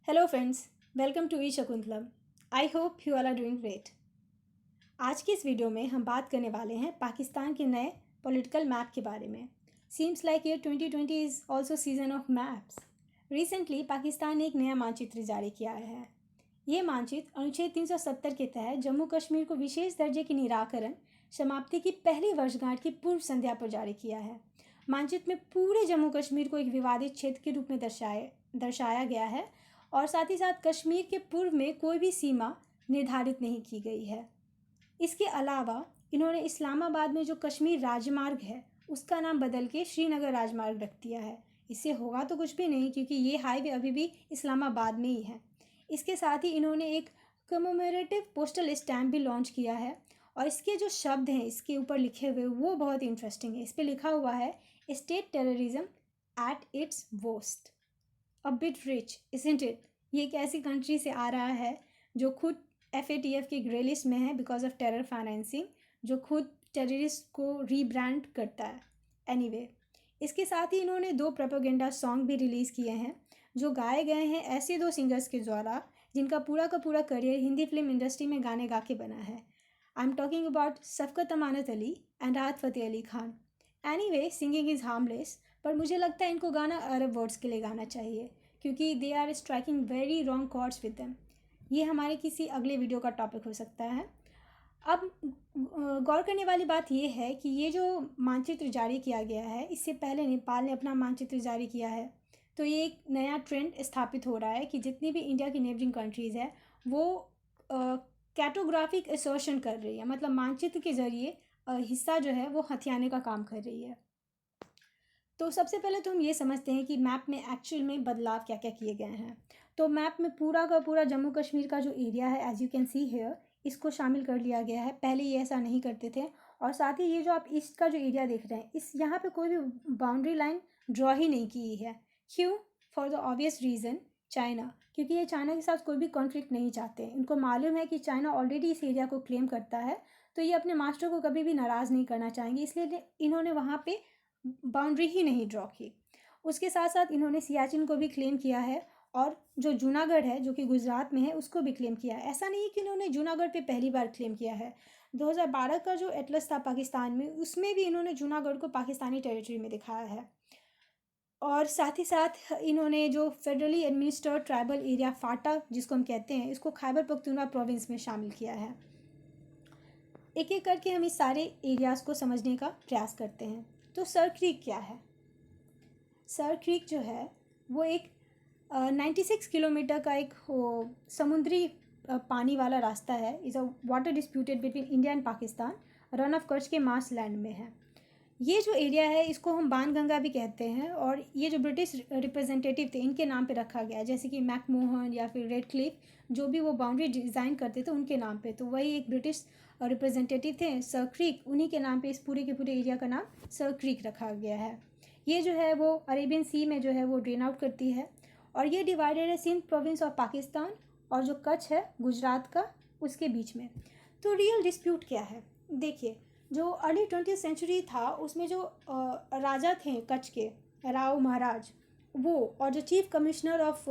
Hello friends, welcome to E Shakuntalam. I hope you all are doing great. आज की इस video में हम बात करने वाले हैं पाकिस्तान के नए पॉलिटिकल मैप के बारे में। Seems like year 2020 is also season of maps. Recently Pakistan ने एक नया मानचित्र जारी किया है। ये मानचित्र अनुच्छेद 370 के तहत जम्मू कश्मीर को विशेष दर्जे की निराकरण समाप्ति की पहली वर्षगांठ की पूर्व संध्या पर जारी किया है। मानचित्र में पूरे जम्मू कश्मीर को एक विवादित क्षेत्र के रूप में दर्शाया गया है और साथ ही साथ कश्मीर के पूर्व में कोई भी सीमा निर्धारित नहीं की गई है। इसके अलावा इन्होंने इस्लामाबाद में जो कश्मीर राजमार्ग है उसका नाम बदल के श्रीनगर राजमार्ग रख दिया है। इससे होगा तो कुछ भी नहीं, क्योंकि ये हाईवे अभी भी इस्लामाबाद में ही है। इसके साथ ही इन्होंने एक कमेमोरेटिव पोस्टल स्टैम्प भी लॉन्च किया है और इसके जो शब्द हैं इसके ऊपर लिखे हुए वो बहुत इंटरेस्टिंग है। इस पर लिखा हुआ है, state terrorism at its worst, a bit rich isn't it. ये एक ऐसी कंट्री से आ रहा है जो खुद FATF की ग्रे लिस्ट में है बिकॉज ऑफ टेरर फाइनेंसिंग, जो खुद टेररिस्ट को रीब्रांड करता है। एनीवे, इसके साथ ही इन्होंने 2 प्रोपेगेंडा सॉन्ग भी रिलीज़ किए हैं जो गाए गए हैं ऐसे 2 सिंगर्स के द्वारा जिनका पूरा का पूरा करियर हिंदी फिल्म इंडस्ट्री में गाने गा के बना है। I am talking about Shafqat Amanat Ali and राहत Fateh Ali Khan. Anyway, singing is harmless, पर मुझे लगता है इनको गाना अरब वर्ड्स के लिए गाना चाहिए, क्योंकि they are striking very wrong chords with them. ये हमारे किसी अगले वीडियो का टॉपिक हो सकता है। अब गौर करने वाली बात यह है कि ये जो मानचित्र जारी किया गया है, इससे पहले नेपाल ने अपना मानचित्र जारी किया है। तो ये एक नया ट्रेंड स्थापित हो रहा है कि जितनी भी इंडिया की नेबरिंग कंट्रीज़ है वो कैटोग्राफिक असर्शन कर रही है, मतलब मानचित्र के ज़रिए हिस्सा जो है वो हथियाने का काम कर रही है। तो सबसे पहले तो हम ये समझते हैं कि मैप में एक्चुअल में बदलाव क्या क्या किए गए हैं। तो मैप में पूरा का पूरा जम्मू कश्मीर का जो एरिया है, as you can see here, इसको शामिल कर लिया गया है। पहले ये ऐसा नहीं करते थे। और साथ ही ये जो आप ईस्ट का जो एरिया देख रहे हैं, इस यहाँ पे कोई भी बाउंड्री लाइन ड्रॉ ही नहीं की है। क्यों? For the obvious reason, China, क्योंकि ये चाइना के साथ कोई भी कॉन्फ्लिक्ट नहीं चाहते। इनको मालूम है कि चाइना ऑलरेडी इस एरिया को क्लेम करता है, तो ये अपने मास्टर को कभी भी नाराज़ नहीं करना चाहेंगे, इसलिए इन्होंने वहाँ पे बाउंड्री ही नहीं ड्रॉ की। उसके साथ साथ इन्होंने सियाचिन को भी क्लेम किया है और जो जूनागढ़ है जो कि गुजरात में है उसको भी क्लेम किया है। ऐसा नहीं है कि इन्होंने जूनागढ़ पे पहली बार क्लेम किया है। 2012 का जो एटलस था पाकिस्तान में, उसमें भी इन्होंने जूनागढ़ को पाकिस्तानी टेरिटरी में दिखाया है। और साथ ही साथ इन्होंने जो फेडरली एडमिनिस्टर्ड ट्राइबल एरिया फाटा जिसको हम कहते हैं, इसको खैबर पख्तूनख्वा प्रोविंस में शामिल किया है। एक एक करके हम इस सारे एरियाज़ को समझने का प्रयास करते हैं। तो सर क्रीक क्या है? सर क्रीक जो है वो एक 96 किलोमीटर का एक समुद्री पानी वाला रास्ता है। Is a water disputed between India and Pakistan, run of Kutch के मार्स लैंड में है। ये जो एरिया है इसको हम बाणगंगा भी कहते हैं और ये जो ब्रिटिश रिप्रेजेंटेटिव थे इनके नाम पे रखा गया है, जैसे कि मैकमोहन या फिर रेड क्लिफ, जो भी वो बाउंड्री डिज़ाइन करते थे उनके नाम पे। तो वही एक ब्रिटिश रिप्रेजेंटेटिव थे सर क्रीक, उन्हीं के नाम पे इस पूरे के पूरे एरिया का नाम सर क्रीक रखा गया है। ये जो है वो अरेबियन सी में जो है वो ड्रेन आउट करती है और ये डिवाइडेड है सिंध प्रोविंस ऑफ पाकिस्तान और जो कच्छ है गुजरात का, उसके बीच में। तो रियल डिस्प्यूट क्या है? देखिए, जो अर्ली 20th सेंचुरी था उसमें जो राजा थे कच्छ के, राव महाराज, वो और जो chief commissioner of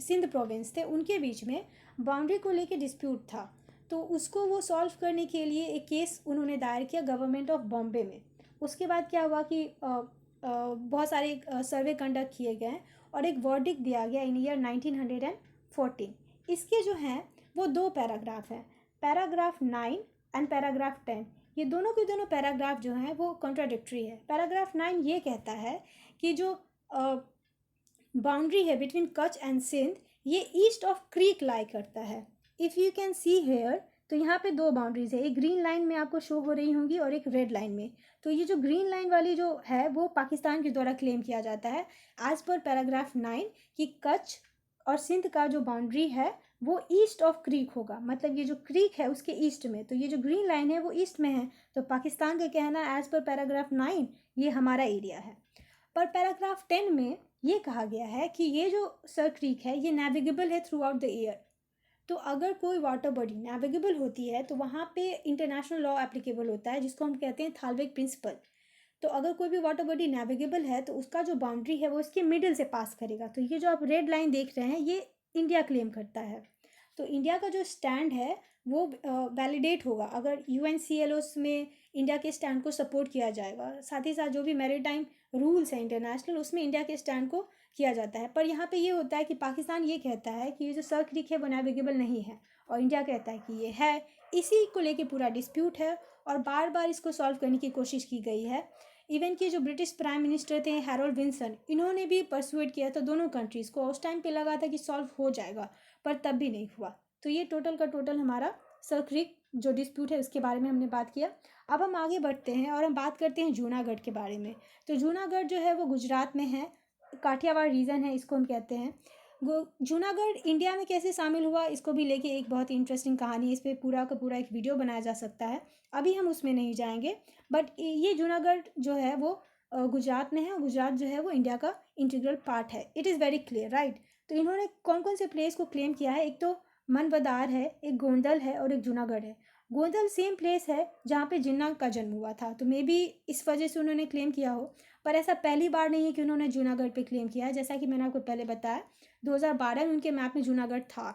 Sindh province थे, उनके बीच में बाउंड्री को लेके डिस्प्यूट था। तो उसको वो सॉल्व करने के लिए एक केस उन्होंने दायर किया गवर्नमेंट ऑफ बॉम्बे में। उसके बाद क्या हुआ कि बहुत सारे सर्वे कंडक्ट किए गए और एक वर्डिक्ट दिया गया इन ईयर 1914। इसके जो हैं वो 2 पैराग्राफ हैं, पैराग्राफ 9 एंड पैराग्राफ 10। ये दोनों के दोनों पैराग्राफ जो हैं वो कॉन्ट्राडिक्टरी है। पैराग्राफ 9 ये कहता है कि जो बाउंड्री है बिटवीन कच्छ एंड सिंध, ये ईस्ट ऑफ क्रीक लाई करता है। If you can see here, तो यहाँ पे 2 बाउंड्रीज है, एक ग्रीन लाइन में आपको शो हो रही होंगी और एक रेड लाइन में। तो ये जो ग्रीन लाइन वाली जो है वो पाकिस्तान के द्वारा क्लेम किया जाता है एज पर पैराग्राफ 9 कि कच्छ और सिंध का जो बाउंड्री है वो ईस्ट ऑफ क्रीक होगा, मतलब ये जो क्रीक है उसके ईस्ट में। तो ये जो ग्रीन लाइन है वो ईस्ट में है, तो पाकिस्तान का कहना एज पर पैराग्राफ 9 ये हमारा एरिया है। पर पैराग्राफ 10 में ये कहा गया है कि ये जो सर क्रीक है ये नेविगेबल है थ्रू आउट द ईयर। तो अगर कोई वाटर बॉडी नेविगेबल होती है तो वहाँ पे इंटरनेशनल लॉ एप्लीकेबल होता है जिसको हम कहते हैं थालवेक प्रिंसिपल। तो अगर कोई भी वाटर बॉडी नेविगेबल है तो उसका जो बाउंड्री है वो इसके मिडिल से पास करेगा। तो ये जो आप रेड लाइन देख रहे हैं ये इंडिया क्लेम करता है। तो इंडिया का जो स्टैंड है वो वैलिडेट होगा अगर यूएनसीएलओ में इंडिया के स्टैंड को सपोर्ट किया जाएगा। साथ ही साथ जो भी मैरीटाइम रूल्स हैं इंटरनेशनल, उसमें इंडिया के स्टैंड को किया जाता है। पर यहाँ पे ये होता है कि पाकिस्तान ये कहता है कि ये जो सर क्रीक है वो नेविगेबल नहीं है, और इंडिया कहता है कि ये है। इसी को लेके पूरा डिस्प्यूट है और बार बार इसको सॉल्व करने की कोशिश की गई है। इवन कि जो ब्रिटिश प्राइम मिनिस्टर थे हैरोल्ड विल्सन, इन्होंने भी परसुएट किया था दोनों कंट्रीज़ को। उस टाइम पे लगा था कि सॉल्व हो जाएगा, पर तब भी नहीं हुआ। तो ये टोटल का टोटल हमारा सर क्रीक जो डिस्प्यूट है उसके बारे में हमने बात किया। अब हम आगे बढ़ते हैं और हम बात करते हैं जूनागढ़ के बारे में। तो जूनागढ़ जो है वो गुजरात में है, काठियावाड़ रीजन है इसको हम कहते हैं। जूनागढ़ इंडिया में कैसे शामिल हुआ, इसको भी लेके एक बहुत ही इंटरेस्टिंग कहानी है। इस पर पूरा का पूरा एक वीडियो बनाया जा सकता है, अभी हम उसमें नहीं जाएंगे। बट ये जूनागढ़ जो है वो गुजरात में है, और गुजरात जो है वो इंडिया का इंटीग्रल पार्ट है। It is very clear, right. तो इन्होंने कौन कौन से प्लेस को क्लेम किया है, एक तो मनबदार है, एक गोंदल है और एक जूनागढ़ है। गोंदल सेम प्लेस है जहाँ पे जिन्ना का जन्म हुआ था, तो मे बी इस वजह से उन्होंने क्लेम किया हो। पर ऐसा पहली बार नहीं है कि उन्होंने जूनागढ़ पे क्लेम किया है। जैसा कि मैंने आपको पहले बताया 2012 में उनके मैप में जूनागढ़ था।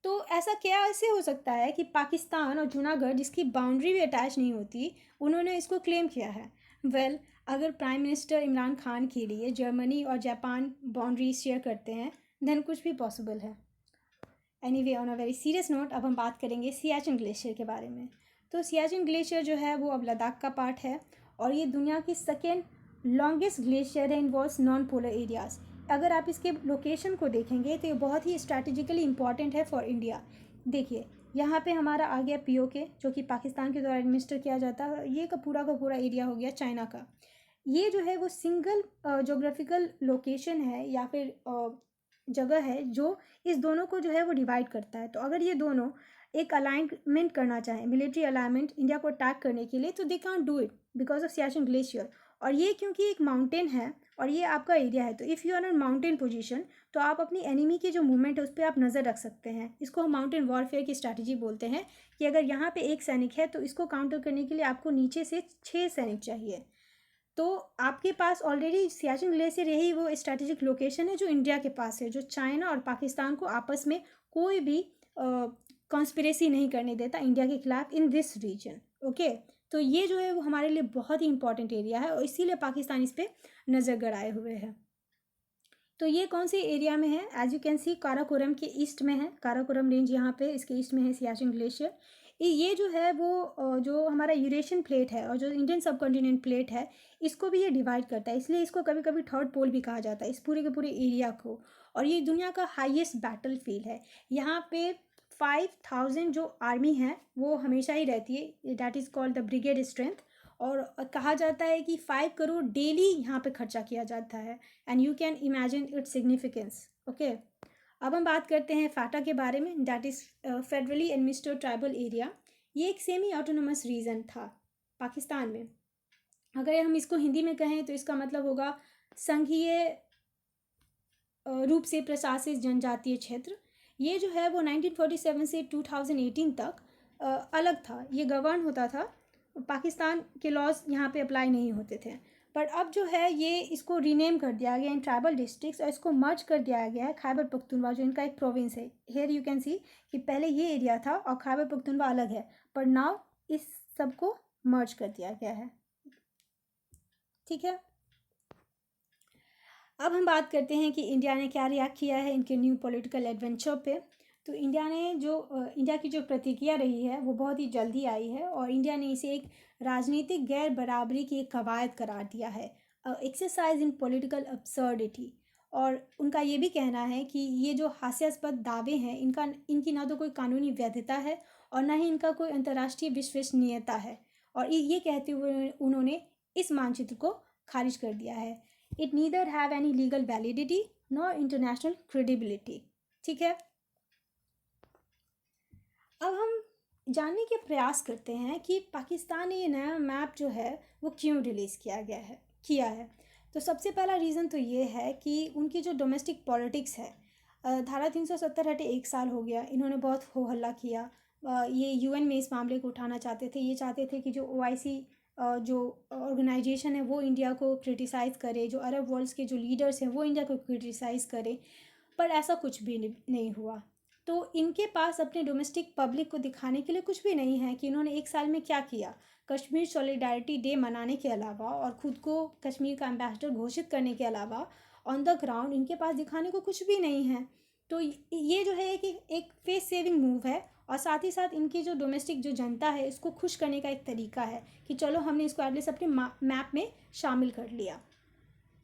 तो ऐसा क्या ऐसे हो सकता है कि पाकिस्तान और जूनागढ़ जिसकी बाउंड्री भी अटैच नहीं होती, उन्होंने इसको क्लेम किया है। वेल, अगर प्राइम मिनिस्टर इमरान खान के लिए जर्मनी और जापान बाउंड्री शेयर करते हैं, देन कुछ भी पॉसिबल है। Anyway, on a very serious note, अब हम बात करेंगे सियाचिन ग्लेशियर के बारे में। तो सियाचिन ग्लेशियर जो है वो अब लद्दाख का पार्ट है, और ये दुनिया की सेकेंड लॉन्गेस्ट ग्लेशियर है, इन्वॉल्व्स नॉन पोलर एरियाज़। अगर आप इसके लोकेशन को देखेंगे तो ये बहुत ही स्ट्रैटेजिकली इंपॉर्टेंट है फॉर इंडिया। देखिए, यहाँ पे हमारा आ गया पीओके, जो कि पाकिस्तान के द्वारा एडमिनिस्टर किया जाता है। ये का पूरा एरिया हो गया चाइना का। ये जो है वो सिंगल जोग्राफिकल लोकेशन है या फिर जगह है जो इस दोनों को जो है वो डिवाइड करता है। तो अगर ये दोनों एक अलाइनमेंट करना चाहें, मिलिट्री अलाइनमेंट इंडिया को अटैक करने के लिए, तो they can't do it because of Siachen glacier. और ये क्योंकि एक माउंटेन है और ये आपका एरिया है, तो if you are in mountain position, तो आप अपनी एनिमी की जो मूवमेंट है उस पर आप नज़र रख सकते हैं। इसको हम माउंटेन वॉरफेयर की स्ट्रैटेजी बोलते हैं कि अगर यहाँ पे एक सैनिक है तो इसको काउंटर करने के लिए आपको नीचे से 6 सैनिक चाहिए। तो आपके पास ऑलरेडी सियाचिन ग्लेशियर यही वो स्ट्रैटेजिक लोकेशन है जो इंडिया के पास है, जो चाइना और पाकिस्तान को आपस में कोई भी कॉन्स्पिरेसी नहीं करने देता इंडिया के खिलाफ इन दिस रीजन। ओके, तो ये जो है वो हमारे लिए बहुत ही इंपॉर्टेंट एरिया है और इसीलिए पाकिस्तान इस पर नज़र गड़ाए हुए है। तो ये कौन सी एरिया में है, as you can see Karakoram के ईस्ट में है। काराकोरम रेंज यहाँ पे इसके ईस्ट में है सियाचिन ग्लेशियर। ये जो है वो जो हमारा यूरेशियन प्लेट है और जो इंडियन सब कॉन्टिनेंट प्लेट है, इसको भी ये डिवाइड करता है। इसलिए इसको कभी कभी थर्ड पोल भी कहा जाता है इस पूरे के पूरे एरिया को। और ये दुनिया का हाईएस्ट बैटल फील्ड है। यहाँ पे 5000 जो आर्मी है वो हमेशा ही रहती है, that is called the brigade strength. और कहा जाता है कि 5 करोड़ डेली यहाँ पे खर्चा किया जाता है, and you can imagine its significance. Okay, अब हम बात करते हैं फाटा के बारे में, that is federally administered tribal area. ये एक सेमी ऑटोनोमस रीजन था पाकिस्तान में। अगर हम इसको हिंदी में कहें तो इसका मतलब होगा संघीय रूप से प्रशासित जनजातीय क्षेत्र। ये जो है वो 1947 से 2018 तक अलग था, ये गवर्न होता था। पाकिस्तान के लॉज यहाँ पे अप्लाई नहीं होते थे। पर अब जो है ये इसको रीनेम कर दिया गया इन ट्राइबल डिस्ट्रिक्ट्स, और इसको मर्ज कर दिया गया है खैबर पख्तूनख्वा, जो इनका एक प्रोविंस है। हेयर यू कैन सी कि पहले ये एरिया था और खैबर पख्तूनख्वा अलग है, पर नाउ इस सबको मर्ज कर दिया गया है। ठीक है, अब हम बात करते हैं कि इंडिया ने क्या रिएक्ट किया है इनके न्यू पॉलिटिकल एडवेंचर पे। तो इंडिया ने इंडिया की जो प्रतिक्रिया रही है वो बहुत ही जल्दी आई है, और इंडिया ने इसे एक राजनीतिक गैर बराबरी की एक कवायद करार दिया है, एक्सरसाइज इन पॉलिटिकल अब्सर्डिटी। और उनका ये भी कहना है कि ये जो हास्यास्पद दावे हैं इनकी ना तो कोई कानूनी वैधता है और ना ही इनका कोई अंतर्राष्ट्रीय विश्वसनीयता है। और ये कहते हुए उन्होंने इस मानचित्र को खारिज कर दिया है। It neither have any legal validity nor international credibility. ठीक है, अब हम जानने के प्रयास करते हैं कि पाकिस्तान ने ये नया मैप जो है वो क्यों रिलीज़ किया है। तो सबसे पहला रीज़न तो ये है कि उनकी जो डोमेस्टिक पॉलिटिक्स है, धारा 370 हटे 1 साल हो गया, इन्होंने बहुत हो हल्ला किया। ये यूएन में इस मामले को उठाना चाहते थे। ये चाहते थे कि जो ओआईसी जो ऑर्गेनाइजेशन है वो इंडिया को क्रिटिसाइज़ करे, जो अरब वर्ल्ड्स के जो लीडर्स हैं वो इंडिया को क्रिटिसाइज़ करे। पर ऐसा कुछ भी नहीं हुआ। तो इनके पास अपने डोमेस्टिक पब्लिक को दिखाने के लिए कुछ भी नहीं है कि इन्होंने एक साल में क्या किया। कश्मीर सॉलिडारिटी डे मनाने के अलावा और ख़ुद को कश्मीर का एम्बेसडर घोषित करने के अलावा ऑन द ग्राउंड इनके पास दिखाने को कुछ भी नहीं है। तो ये जो है कि एक फेस सेविंग मूव है, और साथ ही साथ इनकी जो डोमेस्टिक जो जनता है इसको खुश करने का एक तरीका है कि चलो हमने इसको एटलीस्ट अपने मैप में शामिल कर लिया।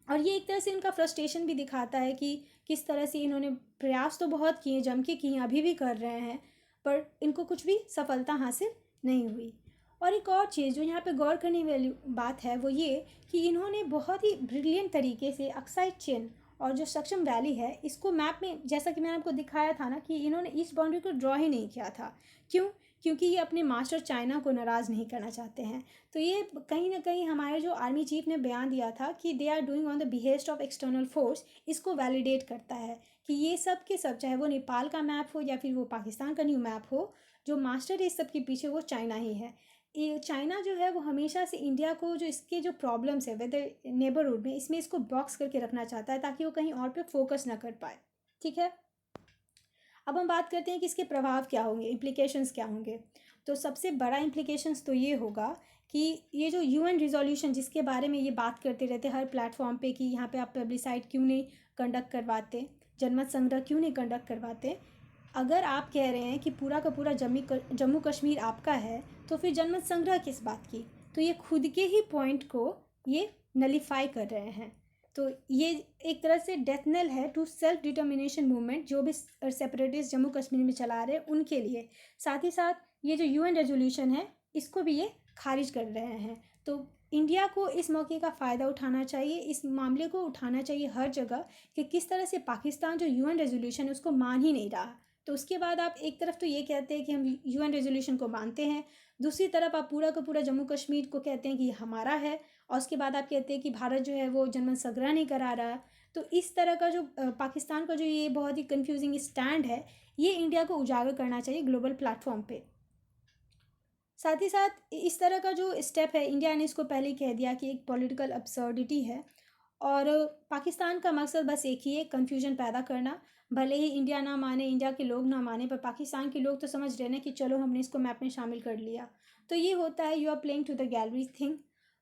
और ये एक तरह से इनका फ्रस्ट्रेशन भी दिखाता है कि किस तरह से इन्होंने प्रयास तो बहुत किए, जम के किए, अभी भी कर रहे हैं, पर इनको कुछ भी सफलता हासिल नहीं हुई। और एक और चीज़ जो यहाँ पे गौर करने वाली बात है वो ये कि इन्होंने बहुत ही ब्रिलियंट तरीके से अक्साई चिन और जो सक्षम वैली है इसको मैप में, जैसा कि मैंने आपको दिखाया था ना, कि इन्होंने ईस्ट बाउंड्री को ड्रॉ ही नहीं किया था। क्यों? क्योंकि ये अपने मास्टर चाइना को नाराज़ नहीं करना चाहते हैं। तो ये कहीं ना कहीं हमारे जो आर्मी चीफ ने बयान दिया था कि they are doing on the behest of external force, इसको वैलिडेट करता है कि ये सब के सब, चाहे वो नेपाल का मैप हो या फिर वो पाकिस्तान का न्यू मैप हो, जो मास्टर इस सब के पीछे वो चाइना ही है। ये चाइना जो है वो हमेशा से इंडिया को जो इसके जो प्रॉब्लम्स है वेदर नेबरहुड में, इसमें इसको बॉक्स करके रखना चाहता है ताकि वो कहीं और पे फोकस ना कर पाए। ठीक है, अब हम बात करते हैं कि इसके प्रभाव क्या होंगे, इम्प्लीकेशंस क्या होंगे। तो सबसे बड़ा इम्प्लीकेशंस तो ये होगा कि ये जो यूएन रिजोल्यूशन जिसके बारे में ये बात करते रहते हर प्लेटफॉर्म पे कि यहाँ पे आप पब्लिसाइड क्यों नहीं कंडक्ट करवाते, जनमत संग्रह क्यों नहीं कंडक्ट करवाते, अगर आप कह रहे हैं कि पूरा का पूरा जम्मू कश्मीर आपका है तो फिर जनमत संग्रह किस बात की। तो ये खुद के ही पॉइंट को ये नलीफाई कर रहे हैं। तो ये एक तरह से डेथ नेल है टू सेल्फ डिटर्मिनेशन मूवमेंट जो भी सेपरेटिस्ट जम्मू कश्मीर में चला रहे हैं उनके लिए। साथ ही साथ ये जो यूएन रेजोल्यूशन है इसको भी ये खारिज कर रहे हैं। तो इंडिया को इस मौके का फ़ायदा उठाना चाहिए, इस मामले को उठाना चाहिए हर जगह कि किस तरह से पाकिस्तान जो यूएन रेजोल्यूशन है उसको मान ही नहीं रहा। तो उसके बाद आप एक तरफ तो ये कहते हैं कि हम यूएन रेजोल्यूशन को मानते हैं, दूसरी तरफ आप पूरा का पूरा जम्मू कश्मीर को कहते हैं कि ये हमारा है, और उसके बाद आप कहते हैं कि भारत जो है वो जनमत संग्रह नहीं करा रहा। तो इस तरह का जो पाकिस्तान का जो ये बहुत ही कंफ्यूजिंग स्टैंड है ये इंडिया को उजागर करना चाहिए ग्लोबल प्लेटफॉर्म पे। साथ ही साथ इस तरह का जो स्टेप है इंडिया ने इसको पहले ही कह दिया कि एक पॉलिटिकल अब्सर्डिटी है, और पाकिस्तान का मकसद बस एक ही है, कन्फ्यूजन पैदा करना। भले ही इंडिया ना माने, इंडिया के लोग ना माने, पर पाकिस्तान के लोग तो समझ रहे ना कि चलो हमने इसको मैप में शामिल कर लिया। तो ये होता है, you are playing to the gallery thing,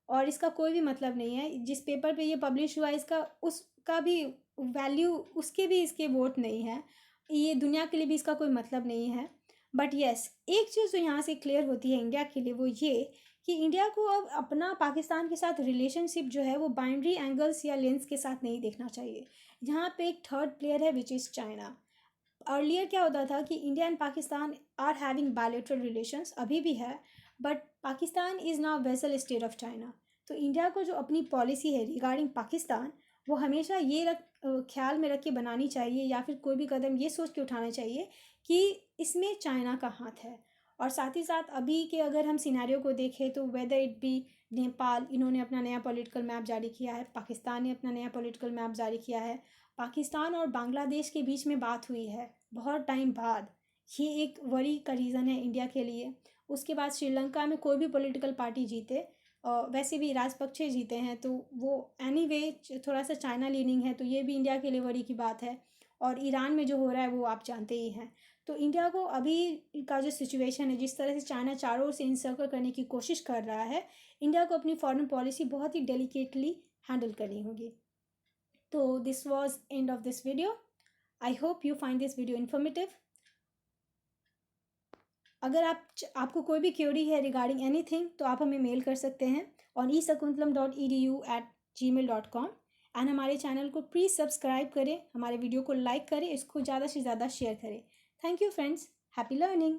और इसका कोई भी मतलब नहीं है। जिस पेपर पे ये पब्लिश हुआ इसका उसका भी वैल्यू, उसके भी इसके वोट नहीं है, ये दुनिया के लिए भी इसका कोई मतलब नहीं है। बट येस, एक चीज़ जो यहाँ से क्लियर होती है इंडिया के लिए वो ये कि इंडिया को अब अपना पाकिस्तान के साथ रिलेशनशिप जो है वो बाइंड्री एंगल्स या लेंस के साथ नहीं देखना चाहिए। यहाँ पे एक थर्ड प्लेयर है विच इज़ चाइना। अर्लियर क्या होता था कि India and Pakistan are having bilateral relations, अभी भी है, but Pakistan is now vassal state of China. तो इंडिया को जो अपनी पॉलिसी है रिगार्डिंग पाकिस्तान वो हमेशा ये ख्याल में रख के बनानी चाहिए, या फिर कोई भी कदम ये सोच के उठाना चाहिए कि इसमें चाइना का हाथ है। और साथ ही साथ अभी के अगर हम सिनेरियो को देखें तो वेदर इट बी नेपाल, इन्होंने अपना नया पॉलिटिकल मैप जारी किया है, पाकिस्तान ने अपना नया पॉलिटिकल मैप जारी किया है, पाकिस्तान और बांग्लादेश के बीच में बात हुई है बहुत टाइम बाद, ये एक वरी का रीज़न है इंडिया के लिए। उसके बाद श्रीलंका में कोई भी पॉलिटिकल पार्टी जीते, वैसे भी राजपक्षे जीते हैं, तो वो एनीवे थोड़ा सा चाइना लीनिंग है, तो ये भी इंडिया के लिए वरी की बात है। और ईरान में जो हो रहा है वो आप जानते ही हैं। तो इंडिया को अभी का जो सिचुएशन है, जिस तरह से चाइना चारों ओर से इंसर्कल करने की कोशिश कर रहा है, इंडिया को अपनी फॉरेन पॉलिसी बहुत ही डेलिकेटली हैंडल करनी होगी। तो this was end of this video. I hope you find this video informative. अगर आपको कोई भी क्वेरी है रिगार्डिंग एनीथिंग तो आप हमें मेल कर सकते हैं ऑन esakuntalam.edu@gmail.com। एंड हमारे चैनल को प्लीज़ सब्सक्राइब करें, हमारे वीडियो को लाइक करें, इसको ज़्यादा से ज़्यादा शेयर करें। Thank you friends, happy learning.